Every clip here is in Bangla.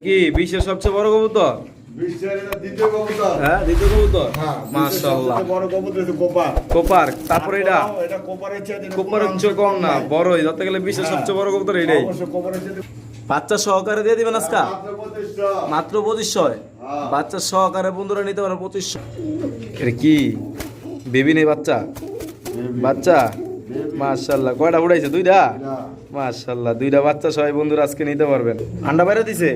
কি বিশ্বের সবচেয়ে বড় কবুতর? বিশ্বের এটা দ্বিতীয় কবুতর। হ্যাঁ, দ্বিতীয় কবুতর। হ্যাঁ, মাশাআল্লাহ। সবচেয়ে বড় কবুতর হচ্ছে কোপার। কোপার। তারপরে এটা এটা কোপারের চেয়ে কোপারের চেয়ে কম না, বড়ই। ধরতে গেলে বিশ্বের সবচেয়ে বড় কবুতর এটাই। অবশ্য কোপারের চেয়ে বাচ্চা সহকারে দিয়ে দিবেন আজকে? মাত্র 2500। মাত্র 2500। হ্যাঁ। বাচ্চা সহকারে বন্ধুরা নিতে পারেন 2500। এটা কি বেবি নেই বাচ্চা? বাচ্চা মাশাআল্লাহ। কয়টা উড়াইছে? দুইটা। মাশাআল্লাহ, দুইটা বাচ্চা সবাই বন্ধুরা আজকে নিতে পারবেন। আন্ডা বাইরে দিছে?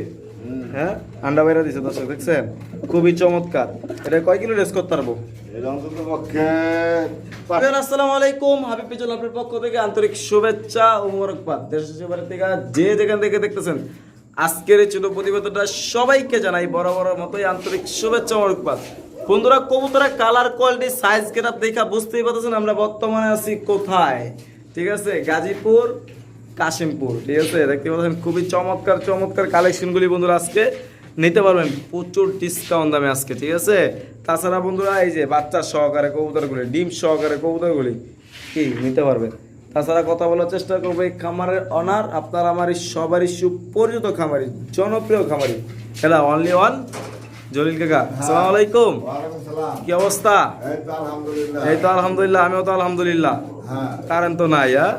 হ্যাঁ, আন্ডা বাইরে দিছে। দর্শক দেখছেন, খুবই চমৎকার। এটা কয় কিলো রেস করতে পারবো? এটা অন্তত পক্ষে আসসালামু আলাইকুম, হাবিব পিজল আপনার পক্ষ থেকে আন্তরিক শুভেচ্ছা ও মোবারকবাদ। দেশের বাইরে থেকে যে যেখান থেকে দেখতেছেন আজকের এই ছোট প্রতিবেদনটা সবাইকে জানাই বড় বড় মতোই আন্তরিক শুভেচ্ছা ও মোবারকবাদ। বন্ধুরা, কবুতরের কালার কোয়ালিটি সাইজ গেটআপ দেখা বুঝতেই পারতেছেন আমরা বর্তমানে আছি কোথায়। ঠিক আছে, গাজীপুর কাশিমপুর। ঠিক আছে, দেখতে পাচ্ছেন খুবই চমৎকার চমৎকার কালেকশনগুলি বন্ধুরা আজকে নিতে পারবেন প্রচুর ডিসকাউন্ট দামে আজকে। ঠিক আছে, তাছাড়া বন্ধুরা এই যে বাচ্চা সহকারে কবুতরগুলি, ডিম সহকারে কবুতরগুলি কি নিতে পারবেন। তাছাড়া কথা বলার চেষ্টা করবো এই খামারের অনার, আপনার আমার এই সবারই সুপরিচিত খামারি, জনপ্রিয় খামারি, এটা অনলি ওয়ান জলিল কাকা। আসসালামু আলাইকুম। ওয়ালাইকুম সালাম। কি অবস্থা? এই তো আলহামদুলিল্লাহ। এই তো আলহামদুলিল্লাহ, আমিও তো আলহামদুলিল্লাহ। হ্যাঁ। কারেন্ট তো নাই। হ্যাঁ,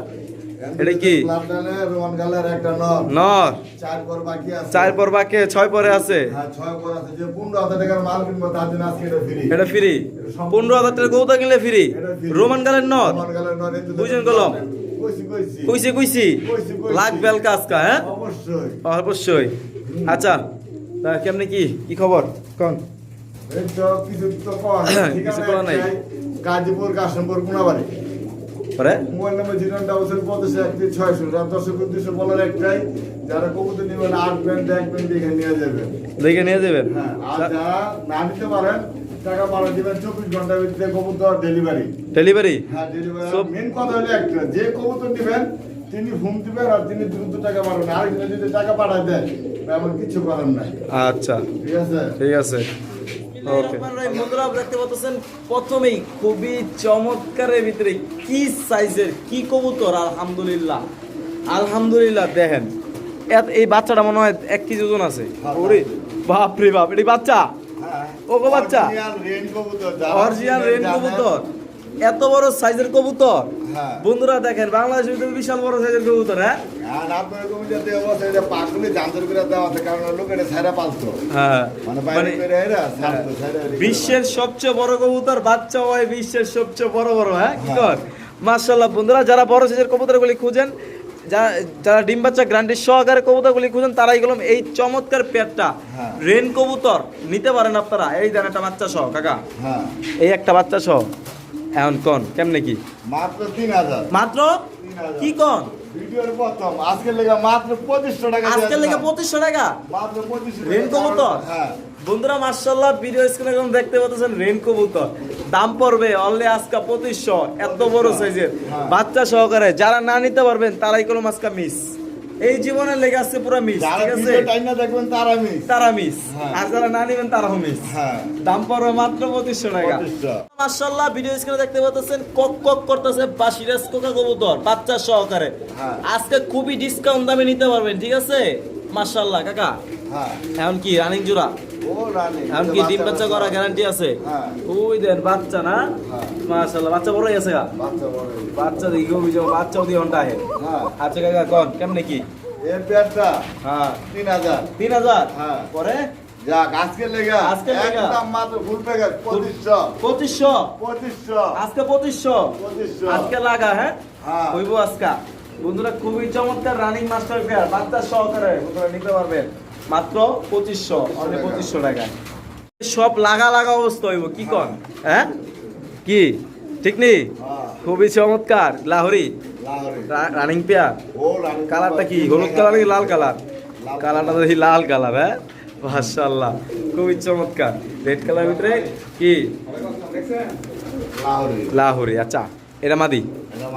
এটা কি? প্লাটানের রোমান গালের একটা নর। নর। 4 পর বাকি আছে। 4 পর বাকি, 6 পরে আছে। হ্যাঁ, 6 পর আছে। যে 15,000 টাকার মাল কিনবো তার জন্য আজকে এটা ফ্রি। এটা ফ্রি। 15,000 টাকা কবুতর কিনলে ফ্রি। এটা free। রোমান গালের নর। রোমান গালের নর এই তো বুঝেন গেলাম। কইছি কইছি কইছি। লাখ বেল কাজকা। হ্যাঁ, অবশ্যই। অবশ্যই। আচ্ছা, তা কেমনে কি খবর কোন? এই তো কিছু তো কর। কিছু করার নাই। গাজীপুর কাশিমপুর কোনাবাড়ি। পরে মোবাইল নাম্বার 09126 দর্শক উদ্দেশ্য বলার একটাই, যারা কবুতর নেবেন 8 ব্যান্ড দেখবেন দেখে নিয়ে যাবেন। দেখে নিয়ে যাবেন। হ্যাঁ, আর যারা না নিতে পারেন টাকা পাঠিয়ে দিবেন 24 ঘন্টার ভিতরে কবুতর ডেলিভারি। ডেলিভারি। হ্যাঁ, ডেলিভারি। মেন কথা হলো একটা, যে কবুতর নেবেন তিনি ফোন দিবেন আর তিনি দ্রুত টাকা পাঠাবেন। আরেকজন যদি টাকা পাঠায় দেয় এমন কিছু করার নাই। আচ্ছা, ঠিক আছে? ঠিক আছে। ওকে, বন্ধুরা দেখতে পাচ্ছেন প্রথমেই খুবই চমৎকারের ভিতরে কি সাইজের কি কবুতর। আলহামদুলিল্লাহ আলহামদুলিল্লাহ, দেখেন এই বাচ্চাটা মনে হয় 1 কেজি ওজন আছে। ওরে বাপ রে বাপ, এটা বাচ্চা? ও গো বাচ্চা, অরিজিনাল রেন কবুতর। এত বড় সাইজের কবুতর। হ্যাঁ। বন্ধুরা দেখেন, বাংলাদেশের ভিতরে বিশাল বড় সাইজের কবুতর। হ্যাঁ, আর আপনার কবুতর দেওয়া আছে, এটা পাকুলি জানতর করে দেওয়া আছে, কারণ লোক এটা ছাইরা পালতো। হ্যাঁ, মানে বাইরে করে এরা ছাড়তো, ছাইরা বিশ্বের সবচেয়ে বড় কবুতর বাচ্চা হয় বিশ্বের সবচেয়ে বড় বড়। হ্যাঁ, কি কর মাশাআল্লাহ। বন্ধুরা, যারা বড় সাইজের কবুতরগুলি খুঁজেন, যারা ডিম বাচ্চা গ্যারান্টি সহকারে কবুতরগুলি খুঁজেন, তারাই গেলাম এই চমৎকার পেটটা হ্যাঁ। রেন কবুতর নিতে পারেন আপনারা। এই দেন একটা বাচ্চা সহ কাকা, হ্যাঁ, এই একটা বাচ্চা সহ। এখন কোন কেমনে কি? মাত্র 3000। মাত্র 3000 কি কোন? ভিডিওর প্রথম আজকের লেগে মাত্র 2500 টাকা। আজকের লেগে 2500 টাকা মাত্র 2500 রেন কবুতর। হ্যাঁ, বন্ধুরা মাশাআল্লাহ, ভিডিও স্ক্রিনে এখন দেখতে পাচ্ছেন রেন কবুতর। দাম পড়বে অনলি আজকে 2500। এত বড় সাইজের বাচ্চা সহকারে যারা না নিতে পারবেন তারাই কোনো আজকে মিস। এই জীবনে লেগে আসছে পুরো মিস। যারা ঠিক আছে, ভিডিও টাইম দেখবেন তারা মিস। হ্যাঁ। আর যারা না নিবেন তারাও মিস। হ্যাঁ, দাম পড়বে মাত্র 2500 টাকা। 2500। মাশাআল্লাহ, ভিডিও স্ক্রিনে দেখতে পাচ্ছেন কক কক করতেছে বাসিরাজ কোকা কবুতর বাচ্চা সহকারে। হ্যাঁ। আজকে খুবই ডিসকাউন্ট দামে নিতে পারবেন। ঠিক আছে, মাশাআল্লাহ কাকা। হ্যাঁ, এখন কি রানিং জোড়া? ও রানী। এখন কি ডিম বাচ্চা করা গ্যারান্টি আছে? হ্যাঁ। ওই দেন বাচ্চা না। হ্যাঁ। মাশাআল্লাহ, বাচ্চা বড়ই আছে গা। বাচ্চা বড়। বাচ্চা দেখি অভিযোগ, বাচ্চাও দিয়ে ঘন্টা আহে। হ্যাঁ, আচ্ছা কাকা, কোন কেমনে কি? এর পেয়ারটা হ্যাঁ, 3000। 3000। হ্যাঁ। পরে যাক, আজকের লেগে আজকের লেগা। একদম মাত্র ফুল প্যাকেজ 2500। 2500। 2500। আজকে 2500। 2500। আজকে লাগা। হ্যাঁ, হ্যাঁ। হইব আজকে। বন্ধুরা, খুবই চমৎকার রানিং মাস্টার পেয়ার বাচ্চা সহকারে বন্ধুরা নিতে পারবেন মাত্র 2500। অনলি 2500 টাকা। সব লাগা লাগা অবস্থা হইব কি কোন? হ্যাঁ, কি ঠিক নেই? হ্যাঁ, খুবই চমৎকার লাহোরি লাহোরি। Running pair. ও রানী। কালারটা কি হলুদ কালার নাকি লাল কালার? কালারটা দেখি লাল কালার। হ্যাঁ, মাশাআল্লাহ, খুবই চমৎকার। রেড কালার ভিতরে কি লাহোরি। লাহোরি। আচ্ছা, এটা মাদি।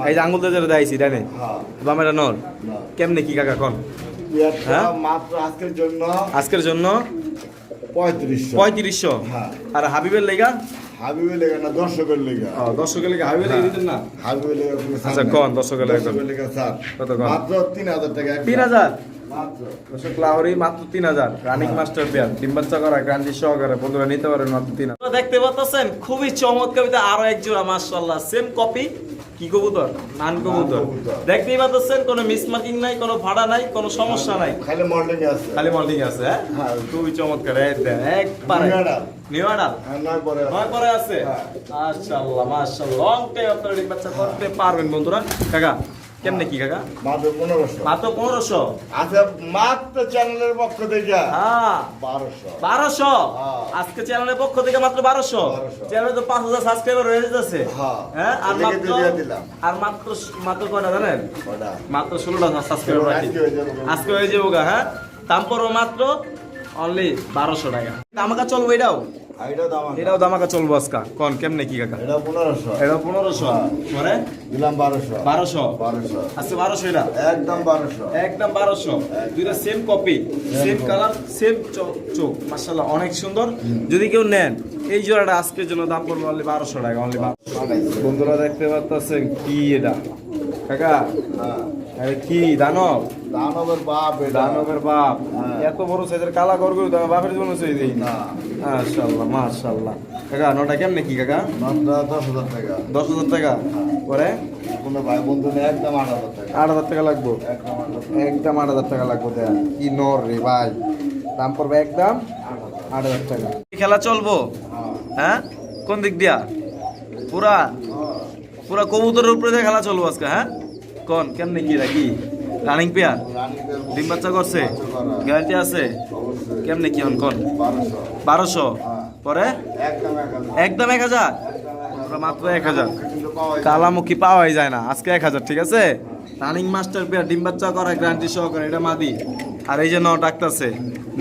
এই যে আঙ্গুল দিয়ে যেটা দেখাইছি ডানে, হ্যাঁ। বামেটা নর। না। কেমনে কি কাকা কোন? পেয়ারটা হ্যাঁ? মাত্র আজকের জন্য আজকের জন্য 3500। 3500। হ্যাঁ। আর হাবিবের লেগা হাবিবের লেগে না, দর্শকের লেগে। দর্শকের লেগা হাবিবের লেগে দিতেন না? হাবিবের লেগে কোনো ছাড় আচ্ছা, নাই। কোন দর্শকের লেগা? দর্শকের লেগে ছাড়। কত কোন? মাত্র 3000 টাকা একদম। 3000। মাত্র দর্শক লাহোরি মাত্র 3000 রানিং মাস্টার পেয়ার ডিম বাচ্চা করা গ্যারান্টি সহকারে বন্ধুরা নিতে পারেন মাত্র 3000 দেখতে পাচ্ছেন খুবই চমৎকার ভিতরে আরো এক জোড়া মাশাআল্লাহ সেম কপি কি কবুতর নান কবুতর দেখতেই পাচ্ছেন কোনো মিসমার্কিং নাই কোনো ভাড়া নাই কোনো সমস্যা নাই খালি মডেলিং আছে খালি মল্টিং আছে হ্যাঁ হ্যাঁ। খুবই চমৎকার একবারে নিউ অ্যাডাল। নিউ অ্যাডাল হ্যাঁ, নয় পরে আছে। নয় পরে আছে হ্যাঁ। মাশাআল্লাহ মাশাআল্লাহ লং টাইম আপনারা ডিম বাচ্চা করতে পারবেন বন্ধুরা কাকা কেমনে কি কাকা মাত্র 1500 মাত্র 1500 আচ্ছা মাত্র চ্যানেলের পক্ষ থেকে হ্যাঁ 1200 1200 হ্যাঁ। আজকে চ্যানেলের পক্ষ থেকে মাত্র 1200 1200 চ্যানেলে তো 5000 সাবস্ক্রাইবার হয়ে যাচ্ছে হ্যাঁ। হ্যাঁ আর এদিকে মাত্র দিয়ে দিলাম। আর মাত্র মাত্র কয়টা জানেন কয়টা? মাত্র 16টা সাবস্ক্রাইবার বাকি আজকে হয়ে যাবে। আজকে হয়ে যাবো গা হ্যাঁ তারপরও মাত্র অনলি 1200 টাকা আমাকে চলবো এটাও দামাকা চলবো আজকে কোন কেমনে কি কাকা এটা 1500 এটা 1500 হ্যাঁ। পরে দিলাম 1200 1200 1200 আজকে 1200 এটা একদম 1200 একদম 1200 দুইটা same copy same colour same চোখ মাশাআল্লাহ অনেক সুন্দর যদি কেউ নেন এই জোড়াটা আজকের জন্য দাম পড়বে অনলি 1200 টাকা অনলি বন্ধুরা দেখতে পাচ্ছেন কি এটা কাকা হ্যাঁ আরে কি দানব দানবের বাপ এটা দানবের বাপ হ্যাঁ। এত বড় সাইজের কালা গরগর দাম বাপের জন্য চাই দেই না মাশাআল্লাহ মাশাআল্লাহ কাকা নটা কেমনে কি কাকা মাত্র 10000 টাকা 10000 টাকা পরে কোনো ভাই বন্ধু নেই একদম 8000 টাকা 8000 টাকা লাগবে একদম 8000 একদম 8000 টাকা লাগবে দেয়া কি নর রে ভাই দাম পড়বে একদম 8000 টাকা খেলা চলবো হ্যাঁ কোন দিক দিয়া পুরা পুরা কবুতরের উপরে দিয়ে খেলা চলবো আজকে হ্যাঁ কোন কেমনে কি রাখি রানিং পেয়ার ডিম বাচ্চা করছে গ্যারান্টি আছে অবশ্যই কেমনে কি হন কোন 1200 1200 পরে একদম 1000 একদম 1000 আমরা মাত্র 1000 কিন্তু পাওয়া যায় কালামুখী পাওয়াই যায় না আজকে 1000 ঠিক আছে রানিং মাস্টার পেয়ার ডিম বাচ্চা করা গ্যারান্টি সহকারে এটা মাদি আর এই যে ন ডাকতেছে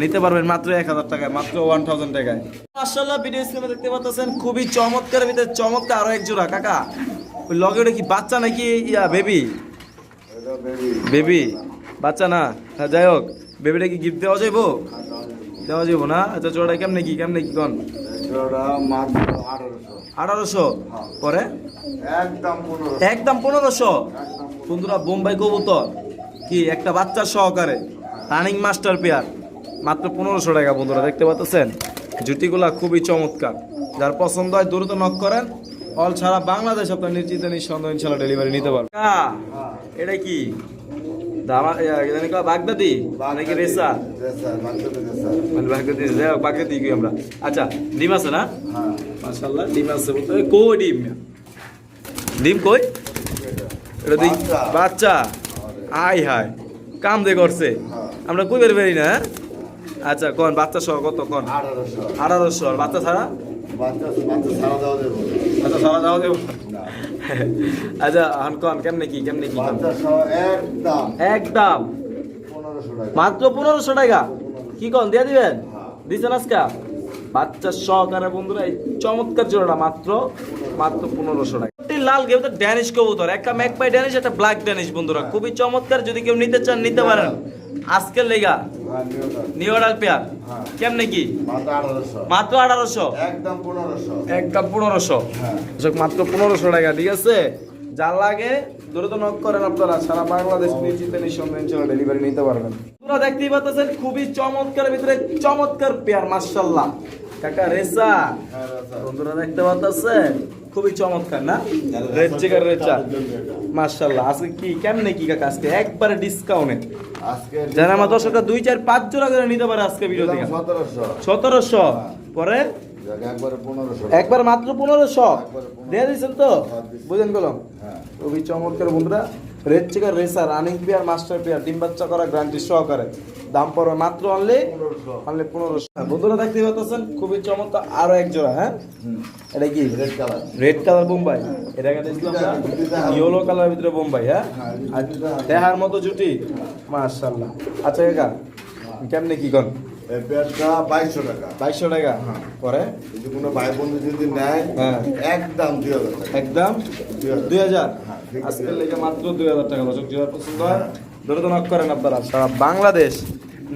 নিতে পারবেন মাত্র 1000 টাকায় মাত্র 1000 টাকায় মাশাআল্লাহ ভিডিও স্ক্রিনে দেখতে পাচ্ছেন খুবই চমৎকার ভিতরে চমৎকার আরো এক জোড়া কাকা ওই লগে ওটা কি বাচ্চা নাকি ইয়া বেবি এটা বেবি বেবি বাচ্চা না হ্যাঁ যাই হোক বেবিটা কি গিফট দেওয়া যাইবো দেওয়া যাইবো না আচ্ছা জোড়া কেমনে কি কোন এটা মাত্র 1800 1800 পরে একদম 1500 একদম 1500 বন্ধুরা বোম্বাই কবুতর কি একটা বাচ্চার সহকারে রানিং মাস্টার পেয়ার মাত্র 1500 টাকা বন্ধুরা দেখতে পাচ্ছেন জুটিগুলা খুবই চমৎকার যার পছন্দ হয় দ্রুত নক করেন অল ছাড়া বাংলাদেশ আপনার নিশ্চিত নিঃসন্দেহ ইনশাল্লাহ ডেলিভারি নিতে পারবেন এটা কি দামা জানি কা বাগদাদি নাকি রেসা স্যার বাচ্চাদের স্যার মানে বাগদাদি যাই হোক বাগদাদি কি আমরা আচ্ছা ডিম আছে না হ্যাঁ মাশাআল্লাহ ডিম আছে বলতে কই ডিম ডিম কই এটা দিই বাচ্চা। বাচ্চা আই হাই কাম দে করছে আমরা কই বের বেরি না হ্যাঁ? আচ্ছা কোন বাচ্চা সহ কত কোন 1800 1800 আর বাচ্চা ছাড়া বাচ্চা সারা দেওয়া দেবো আচ্ছা ছাড়া দাও দেব না আচ্ছা আন কোন কেমনে কি কোন? বাচ্চা সহ একদম একদম 1500 টাকা মাত্র 1500 টাকা কি কোন দিয়ে দিবেন হ্যাঁ। দিছেন আজকে বাচ্চা সহকারে বন্ধুরা এই চমৎকার জোড়াটা মাত্র 1500 টাকা একটি লাল গেম ড্যানিশ কবুতর একটা ম্যাকপাই ড্যানিশ একটা ব্ল্যাক ড্যানিশ বন্ধুরা খুবই চমৎকার যদি কেউ নিতে চান নিতে পারেন আজকের লেগা হ্যাঁ নিউটা নিউ অর্ডার পেয়ার হ্যাঁ। কেমনে কি মাত্র 1800 মাত্র 1800 একদম 1500 একদম 1500 হ্যাঁ মাত্র 1500 টাকা ঠিক আছে যা লাগে দ্রুত নক করেন আপনারা সারা বাংলাদেশ নিশ্চিত নিঃসন্দেহে ডেলিভারি নিতে পারবেন তোমরা দেখতেই পাচ্ছেন খুবই চমৎকার ভিতরে চমৎকার পেয়ার মাশাআল্লাহ কাকা রেসা হ্যাঁ স্যার বন্ধুরা দেখতে পাচ্ছেন খুবই চমৎকার না রেড চেকার রেচা মাশাআল্লাহ আজকে কি কেমনে কি কাকা আজকে একবারে ডিসকাউন্টে আজকে যারা আমার দর্শকরা 2 4 5 জোড়া করে নিতে পারে আজকে ভিডিও থেকে 1700 1700 পরে একবারে 1500 একবার মাত্র 1500 দিয়ে দিয়েছেন তো বুঝেন গেলাম হ্যাঁ খুবই চমৎকার বন্ধুরা red checker racer running pair master pair ডিম বাচ্চা করা গ্যারান্টি সহকারে দাম পড়বে মাত্র অনলি 1500 বন্ধুরা দেখতে পাচ্ছেন খুবই চমৎকার আরো এক জোড়া হ্যাঁ এটা কি red colour red colour Bombay এটা কেন ইয়েলো কালারের ভিতরে বোম্বাই হ্যাঁ আর দেহার মতো জুটি মাশাআল্লাহ আচ্ছা কাকা কেমনে কি কোন এই পেয়ারটা 2200 টাকা 2200 টাকা পরে যদি কোনো ভাই বন্ধু যদি নেয় হ্যাঁ একদম 2000 টাকা একদম 2000 হ্যাঁ, ঠিক আছে। আজকের লেগে মাত্র 2000 টাকা দর্শক যারা পছন্দ হয় দ্রুত নক করেন আপনারা সারা বাংলাদেশ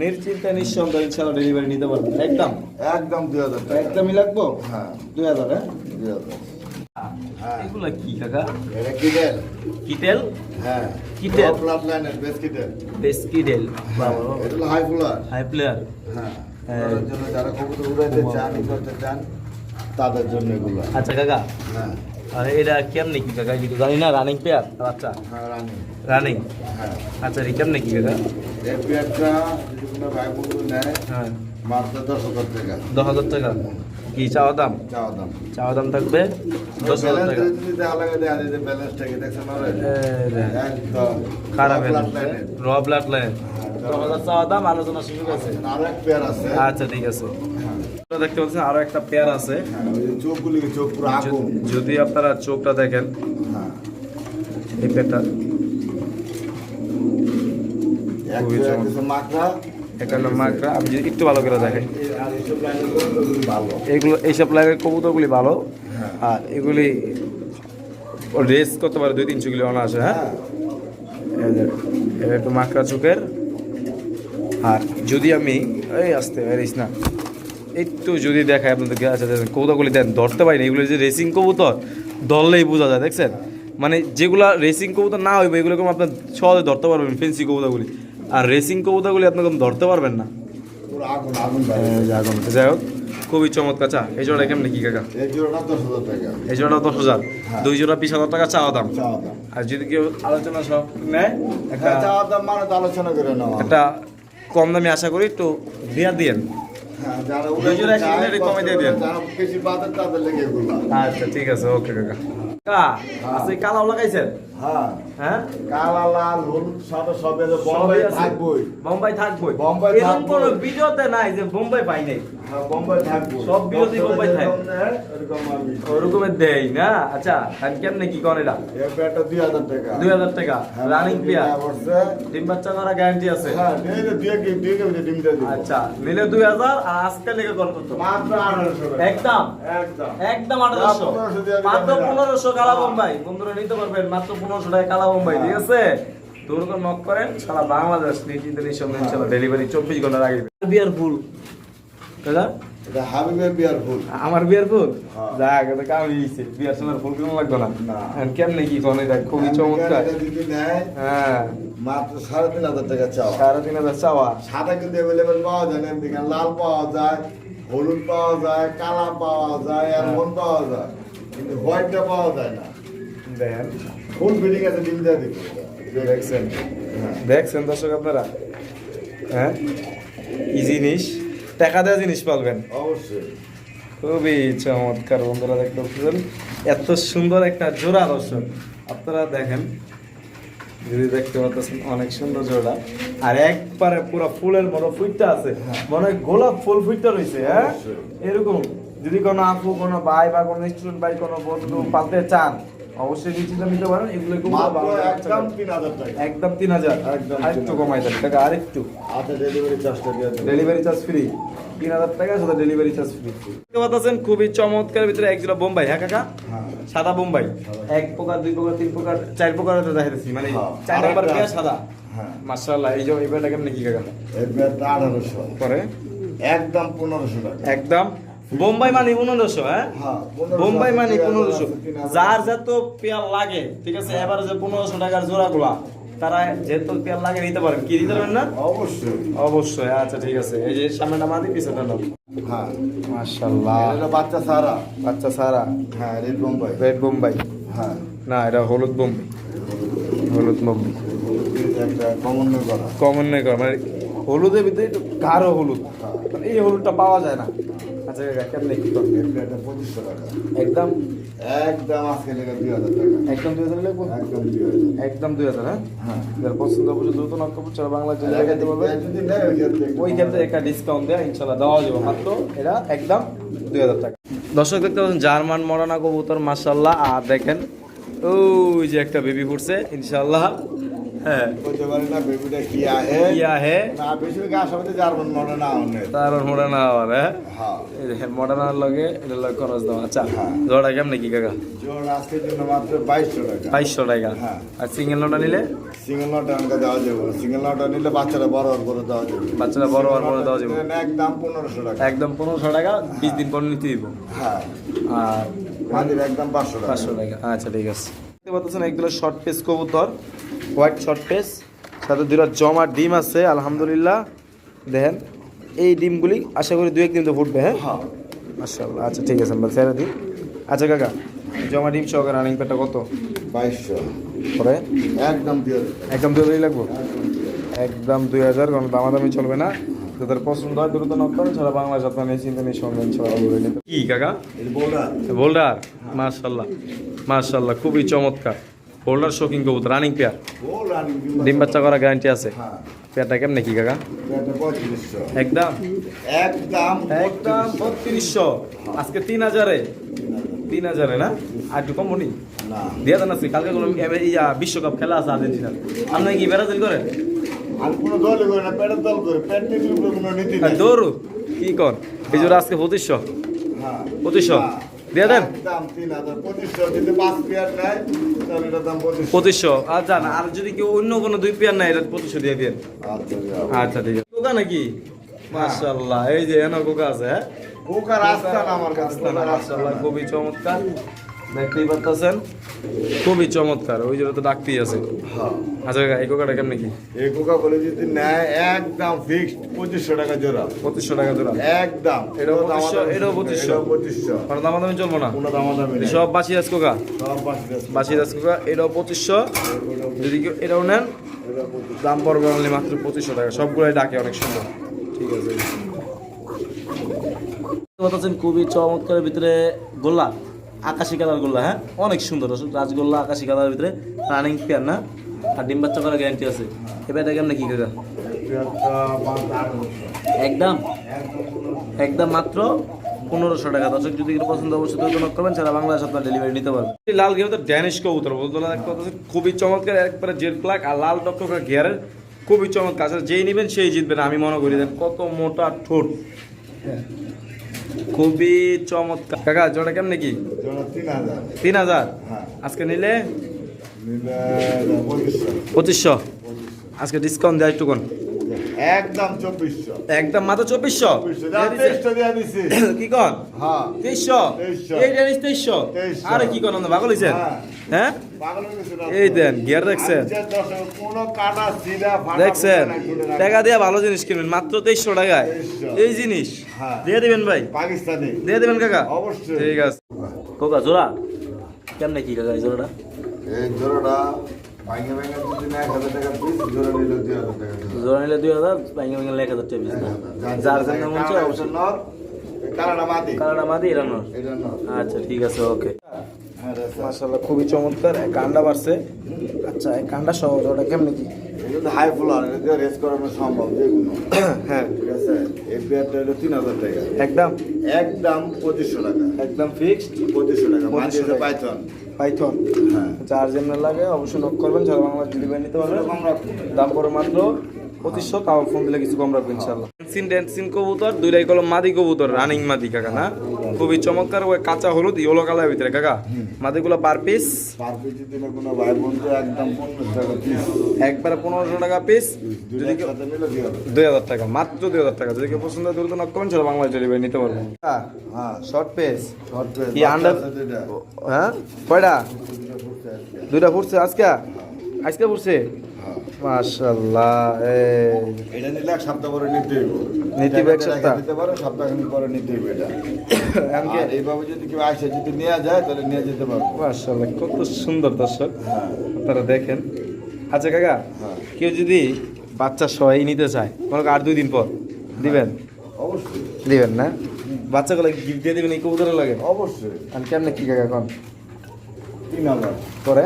নিশ্চিন্তে নিঃসন্দেহে ইনশাআল্লাহ ডেলিভারি নিতে পারবেন একদম একদম 2000 টাকা একদমই লাগবো হ্যাঁ 2000 হ্যাঁ 2000 হ্যাঁ। এগুলা কি কাকা? এটা কিডেল। কিটেল? হ্যাঁ। কিডেল? ফ্ল্যাট লাইনের বেস কিডেল। বেশ কিটেল। এটা হলো হাই ফ্লার। High player. হ্যাঁ। হ্যাঁ। ওদের জন্য যারা কবুতর উড়াইতে চান, ই করতে চান, তাদের জন্য এগুলো। আচ্ছা কাকা, হ্যাঁ। আর এটা কেমনে কি কাকা? কিন্তু জানি না, রানিং পেয়ার? আচ্ছা, হ্যাঁ, রানি। রানিং। হ্যাঁ। আচ্ছা, এটা কেমনে কি কাকা? এই পেয়ারটা যদি কোনো ভাই বন্ধু নেয়, হ্যাঁ, মাত্র 10,000 টাকা। 10,000 টাকা। কি চাওয়া দাম? চাওয়া দাম। চাওয়া দাম থাকবে 10,000 টাকা। ব্যালেন্স যদি দেওয়া লাগে, দেওয়া যায়, ব্যালেন্সটাকে দেখছেন ওরে? একদম খারাপ flat line এর। র ব্লাড লাইন। 10,000 চাওয়া দাম, আলোচনা সুযোগ আছে। আরো এক পেয়ার আছে। আচ্ছা, ঠিক আছে। আপনারা দেখতে পাচ্ছেন আরো একটা পেয়ার আছে। হ্যাঁ, ওই যে চোখগুলি, চোখ পুরো আগুন। যদি আপনারা চোখটা দেখেন, হ্যাঁ। এই পেয়ারটা এক খুবই পেয়ার চমৎকার। কিছু মাকড়া। একটা হলো মাকড়া। আমি যদি একটু ভালো করে দেখেন, আর এইসব লাইনের কবুতরগুলি ভালো। এগুলো এইসব লাইনের কবুতরগুলি ভালো। হ্যাঁ। আর এগুলি রেস করতে পারে 200-300 কিলো অনায়াসে। হ্যাঁ, হ্যাঁ। এই যে, এটা একটু মাকড়া চোখের। আর যদি আমি এই আসতে পারিস না, একটু যদি দেখায় আপনাদেরকে, আচ্ছা দেখেন কবুতরগুলি দেন, ধরতে পারি না। এগুলো যে রেসিং কবুতর, ধরলেই বোঝা যায়। দেখছেন, মানে যেগুলা রেসিং কবুতর না হইবে এগুলো আপনার সহজে ধরতে পারবেন, ফেন্সি কবুতরগুলি। আর রেসিং কবুতরগুলি আপনার ধরতে পারবেন না। পুরো আগুন, আগুন বাইরে। যাই হোক, খুবই চমৎকার। চা এই জোড়া কেমন কি কাকা? এই জোড়াটা 10,000 টাকা। এই জোড়া 10,000। হ্যাঁ। 2 জোড়া 20,000 টাকা চাওয়া দাম। চাওয়া দাম। আর যদি কেউ আলোচনা সব নেয়, একটা হ্যাঁ, চাওয়া দাম মানে তো আলোচনা করে নেওয়া। একটা কম দামে আশা করি একটু দেয়া দিয়েন। হ্যাঁ, যারা দুই জোড়া উড়াইতে একসাথে চায়, নিলে কমে দিয়ে দেন। যারা বেশি বাজার তাদের লেগে এগুলো। আচ্ছা, ঠিক আছে, ওকে কাকা। আচ্ছা, এই কালাও লাগাইছেন? হ্যাঁ। হ্যাঁ, কালা, লাল, হলুদ, সাদা সব এদের সবই বোম্বাই আছে। থাকবই। বোম্বাই থাকবই। বোম্বাই এরকম থাকবই। কোনো ভিডিওতে নাই যে বোম্বাই পাই নাই। হ্যাঁ, বোম্বাই থাকবই। সব বিরোধী বোম্বাই থাকে। যেরকম নেয়, এরকম আমি। ওরকমের দেয় না। আচ্ছা, আর কেমনে কি করে এটা? এই পেয়ারটা 2,000 টাকা। 2,000 টাকা হ্যাঁ, রানিং পেয়ার। বসছে। ডিম বাচ্চা করা গ্যারান্টি আছে। হ্যাঁ, এই যে দুই কেজি ডিম দিয়ে দিব। আচ্ছা, নিলে 2,000 আর আজকে লেগে কল করতো মাত্র 1800 টাকা। একদম একদম। একদম 1800। 1500 দিয়ে দিলাম মাত্র এটা। 1500 কালা বোম্বাই। বন্ধুরা নিতে পারবেন মাত্র 1500 টাকা কালা বোম্বাই। ঠিক আছে, দুর্গম নক করেন, সারা বাংলাদেশ নিশ্চিত নিঃসন্দেহে ইনশাআল্লাহ ডেলিভারি 24 ঘন্টার আগে। বিয়ার ফুল দাদা, এটা হাবিবের বিয়ার ফুল। আমার বিয়ার ফুল হ্যাঁ। যাক, এটা কামি দিয়েছে। বিয়ার সময় ফুল কেমন লাগতো না? না। এখন কেমনে কি কোন এটা খুবই চমৎকার। এটা যদি নেয়, হ্যাঁ, মাত্র 3,500 টাকা চাওয়া। 3,500 চাওয়া। সাদা কিন্তু অ্যাভেলেবেল পাওয়া যায় না, এদিকে লাল পাওয়া যায়, হলুদ পাওয়া যায়, কালা পাওয়া যায়, এমন পাওয়া যায়, কিন্তু হোয়াইটটা পাওয়া যায় না। দেখেন, ফুল ফিটিং আছে, ডিম দিয়ে দিবে। দেখছেন হ্যাঁ। দেখছেন দর্শক আপনারা? হ্যাঁ, কি জিনিস, টাকা দেওয়া জিনিস পাবেন। অবশ্যই। খুবই চমৎকার। বন্ধুরা দেখতে পাচ্ছেন এত সুন্দর একটা জোড়া। দর্শক আপনারা দেখেন, যদি দেখতে পাচ্ছেন অনেক সুন্দর জোড়া। আর একবারে পুরো ফুলের মতো ফুটটা আছে, মনে হয় গোলাপ ফুল ফুটটা রয়েছে। হ্যাঁ, অবশ্যই। এরকম যদি কোনো আপু, কোনো ভাই বা কোনো স্টুডেন্ট ভাই, কোনো বন্ধু পালতে চান, অবশ্যই নিশ্চিত নিতে পারেন। এগুলো খুব মাত্র ভালো একদম 3,000 টাকা। একদম 3,000। একদম আরেকটু কমাই দেন টাকা, আরেকটু। আচ্ছা, ডেলিভারি চার্জটা দিয়ে দেবো। Delivery charge free. 3,000 টাকা সাথে ডেলিভারি চার্জ ফ্রি। দেখতে পাচ্ছেন খুবই চমৎকার ভিতরে এক জোড়া বোম্বাই। হ্যাঁ কাকা, হ্যাঁ। সাদা বোম্বাই। এক প্রকার, 2 প্রকার, 3 প্রকার, 4 প্রকার দেখাইতেছি, মানে হ্যাঁ। 4 নাম্বার আরেকটা পেয়ার আছে। সাদা। হ্যাঁ। মাশাআল্লাহ। এই যে এবারটা কেমন কি কাকা? এই পেয়ারটা 1800। পরে একদম 1500 টাকা। একদম বোম্বাই মানে 1500। হ্যাঁ, হ্যাঁ, 1500 বোম্বাই মানে আছে, 1500। 3,000 যার যত পেয়ার লাগে, ঠিক আছে, এবারে যে 1500 টাকার জোড়াগুলা, তারা যেহেতু পেয়ার লাগে নিতে পারেন। কি দিতে পারবেন না? অবশ্যই। অবশ্যই। আচ্ছা, ঠিক আছে। এই যে সামনেটা মাদি, পিছনেটা নাও। হ্যাঁ। মাশাআল্লাহ। এটা বাচ্চা সারা। বাচ্চা সারা। হ্যাঁ, রেড বোম্বাই। রেড বোম্বাই হ্যাঁ। না, এটা হলুদ বোম্বাই। হলুদ বোম্বাই একটা কমন করা। কমন নেই কর, মানে হলুদের ভিতরে একটু গাঢ় হলুদ, মানে এই হলুদটা পাওয়া যায় না। আচ্ছা কাকা, কেমনে কি করবে? এই প্লেটটা 2500 টাকা। একদম একদম আজকে লেগে 2000 টাকা। একদম 2,000 লাগবে। একদম 2000। একদম 2,000। হ্যাঁ, হ্যাঁ। যার পছন্দ হবে দ্রুত নক করুন। সারা বাংলা যে আর জায়গায় দিতে পারবে, যদি নেয় ওই ক্ষেত্রে ওই ক্ষেত্রে একটা ডিসকাউন্ট দেওয়া ইনশাল্লাহ দেওয়া যাবে। মাত্র এটা একদম 2,000 টাকা। দর্শক দেখতে পাচ্ছেন জার্মান মরানা কবুতর, মাশাআল্লাহ। আর দেখেন ওই যে একটা বেবি ফুটছে ইনশাআল্লাহ। হ্যাঁ, বলতে পারি না বেবিটা কি আহে। ইয়া হে না বেশি আসামে জার্মান মডেল না অনেক। তার মরানা আবার। হ্যাঁ, হ্যাঁ। মডার্নার লগে এটা লগে খরচ দাও। আচ্ছা, হ্যাঁ। জোড়া কেমন কি কাকা? জোর আজকের জন্য মাত্র 2200 টাকা। 2200 টাকা। হ্যাঁ। আর সিঙ্গেল নোটা নিলে সিঙ্গেল নট আমাকে দেওয়া যাবে না। সিঙ্গেল নট নিলে বাচ্চারা বড় হওয়ার পরে দেওয়া যাবে। বাচ্চারা বড় হওয়ার পরে দেওয়া যাবে। একদম 1500 টাকা। একদম 1500 টাকা, 20 দিন পর নিতে দিব। হ্যাঁ। আর মাদির একদম 500 টাকা। 500 টাকা। আচ্ছা ঠিক আছে। দেখতে পাচ্ছেন এগুলো শর্ট পেস কবুতর, হোয়াইট শর্ট পেস, সাথে দুটো জমা ডিম আছে আলহামদুলিল্লাহ। দেখেন এই ডিমগুলি আশা করি 2-1 দিন তো ফুটবে। হ্যাঁ হ্যাঁ মাশাআল্লাহ। আচ্ছা ঠিক আছে আমরা ছেড়ে দিই। আচ্ছা কাকা জমা ডিম সহকারে রানিং পেটটা কত 2200 পরে? একদম দিয়ে একদম 2000 লাগবো, একদম 2000, কোনো দামাদামি চলবে না। যাদের পছন্দ হয় দ্রুত নক করেন, সারা বাংলাদেশ আপনার নিয়ে চিন্তা নিয়ে সঙ্গে কি কাকা এই বলরা বোল্ডার? মাশাআল্লাহ মাশাআল্লাহ, খুবই চমৎকার বোল্ডার শোকিং কবুতর, রানিং পেয়ার, বলরা ডিম বাচ্চা করা গ্যারান্টি আছে। হ্যাঁ পেয়ারটা কেমনে কি কাকা? এটা 3500 একদম একদম একদম 3200। আজকে 3000-এ 3000-এ না আর একটু কম মনি না দিয়া দেন আছে। কালকে কোনো বিশ্বকাপ খেলা আছে আর্জেন্টিনার, আপনি কি বেড়াতেন করেন? আর কোনো দল করে না, পেটের দল করে, পেট টেবিল উপরে কোনো নীতি নাই। দৌড় কি কর এই জোড়া আজকে 2500 হ্যাঁ 2500 দিয়ে দেন। একদম 3000 2500 যদি 5 পেয়ার নেয় তাহলে এটা দাম 2500। 2500 আর জান, আর যদি কেউ অন্য কোনো 2 পেয়ার নাই এটা 2500 দিয়ে দেন। আচ্ছা যাও। আচ্ছা ঠিক আছে। কোকা নাকি? মাশাআল্লাহ, এই যে এনো কোকা আছে। হ্যাঁ কোকার আস্তান আমার কাছে, আস্তানা, কোকার মাশাআল্লাহ আস্তান। খুবই চমৎকার, দেখতেই পাচ্ছেন খুবই চমৎকার। ওই জন্য তো ডাকতেই আছে। হ্যাঁ আচ্ছা কাকা এই কোকাটা কেমনে কি? এই কোকা বলে যদি নেয় একদম ফিক্সড 2500 টাকা জোড়া। 2500 টাকা জোড়া। একদম এটাও 2500, এটাও 2500। 2500 কোনো দামাদামি চলবো না। কোনো দামাদামি নেই, সব বাসি আছে কোকা, সব বাসি আছে। বাসি আছে কোকা। এটাও 2500, যদি কেউ এটাও নেন দাম পড়বে অনলি মাত্র 2500 টাকা। সবগুলোই ডাকে অনেক সুন্দর। ঠিক আছে। বলতেছেন খুবই চমৎকারের ভিতরে গোল্লা, আকাশি কালার গোল্লা। হ্যাঁ অনেক সুন্দর রাজগোল্লা, আকাশি কালারের ভিতরে রানিং পেয়ার না, আর ডিম বাচ্চা করার গ্যারান্টি আছে। এবার কেমন কি কাকা? একদম একদম মাত্র 1500 টাকা। দর্শক যদি কিছু পছন্দ অবশ্যই যোগাযোগ করবেন, সারা বাংলাদেশ আপনার ডেলিভারি নিতে পারবেন। লাল গিয়ার তো ড্যানিশ কবুতর বলতে খুবই চমৎকার, একবারে জেড ব্ল্যাক আর লাল টকটকা গিয়ারের, খুবই চমৎকার। আসলে যেই নেবেন সেই জিতবেন আমি মনে করি। দেন কত মোটা ঠোঁট, খুবই চমৎকার। কাকা জোড়া কেমনে কি? জোড়া 3000। 3000। হ্যাঁ আজকে নিলে নিলে 2500। 2500। আজকে ডিসকাউন্ট দেয় একটু কোন? একদম 2400। একদম মাত্র 2400। 2300 দিয়ে দিছি। কি কন? হ্যাঁ 2300। 2300 এই ড্যানিশ 2300। 2300 আরে কি কন আপনি পাগল হইছেন? হ্যাঁ। হ্যাঁ পাগল হয়ে গেছে না? এই দেন গিয়ার দেখছেন, আচ্ছা, দর্শক, কোনো কাটা সিধা ফাটা দেখছেন কোনো না, কোনো না। টাকা দিয়ে ভালো জিনিস কিনবেন মাত্র 2300 টাকায়। 2300 এই জিনিস হ্যাঁ। দিয়ে দিবেন ভাই, পাকিস্তানি দিয়ে দিবেন কাকা। অবশ্যই। ঠিক আছে। কোকা জোড়া কেমনে কি কাকা এই জোড়াটা? এই জোড়াটা ভাঙে ভাঙে যদি না 1000 টাকা পিস, জোড়া নিলে 2000 টাকা পিস। জোড়া নিলে 2000, ভাঙে ভাঙে 1000 টাকা পিস না? যার জন্য মন চায় অবশ্যই। নর কানাডা মাদি, কালারটা মাদি এটা নর। এটা নর। আচ্ছা ঠিক আছে ওকে। হ্যাঁ রে স্যার। মাশাআল্লাহ খুবই চমৎকার, এক কান্ডা বাড়ছে। আচ্ছা এই কান্ডা সহ ওটা কেমনে কি? এটা তো হাই ফ্লোর, এটা দিয়ে রেস করানো সম্ভব যে কোনো। হ্যাঁ ঠিক আছে, এই পেয়ারটা হলো 3000 টাকা। একদম একদম 2500 টাকা। একদম ফিক্সড 2500 টাকা। মাদি 2500 হচ্ছে টাকা। পাইথন। পাইথন। হ্যাঁ। যার যেমন লাগে অবশ্যই নক করবেন, সারা বাংলা ডেলিভারি নিতে পারবেন। এরকম রাখুন। দাম পড়ে মাত্র 2500, তাও ফোন দিলে কিছু কম রাখবেন ইনশাআল্লাহ। ড্যান্সিং কবুতর, দুইটাই কলম মাদি কবুতর, রানিং মাদি কাকা না? খুবই চমৎকার, ওই কাঁচা হলুদ ইয়েলো কালারের ভিতরে কাকা। মাদিগুলো পার পিস পার পিস যদি না কোনো ভাই বন্ধু একদম 1500 টাকা পিস। একবারে 1500 টাকা পিস, দুই যদি কেউ একসাথে নিলে 2000। 2000 টাকা, মাত্র 2000 টাকা। যদি কেউ পছন্দ হয় দ্রুত নক করবেন, সারা বাংলা ডেলিভারি নিতে পারবেন। হ্যাঁ শর্ট পেস শর্ট পেস কি আন্ডার? হ্যাঁ কয়টা? দুইটা ফুটছে আজকে, আজকে ফুটছে। মাশাআল্লাহ। এটা নিলে এক সপ্তাহ পরে নিতে হইব। নিতে হইব এক সপ্তাহ? নিতে পারো, সপ্তাহখানেক পরে নিতে হইব এটা। এমনকি আর এইভাবে যদি কেউ আসে যদি নেওয়া যায় তাহলে নিয়ে যেতে পারবো। মাশাআল্লাহ কত সুন্দর দর্শক, হ্যাঁ আপনারা দেখেন। আচ্ছা কাকা হ্যাঁ কেউ যদি বাচ্চা সবাই নিতে চায়, মনে করেন 8-2 দিন পর দিবেন? অবশ্যই দিবেন না? বাচ্চাগুলো গিফট দিয়ে দিবেন এই কবুতরের লাগে? অবশ্যই। আর কেমনে কি কাকা এখন 3000 করে?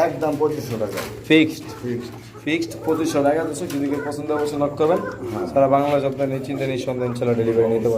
একদম 2500 টাকা ফিক্সড ফিক্সড। ফিক্সড 2500 টাকা। দর্শক যদি কেউ পছন্দ অবশ্যই নক করবেন, সারা বাংলাদেশ আপনার নিশ্চিন্তে নিঃসন্দেহে ইনশাআল্লাহ ডেলিভারি নিতে পারবেন।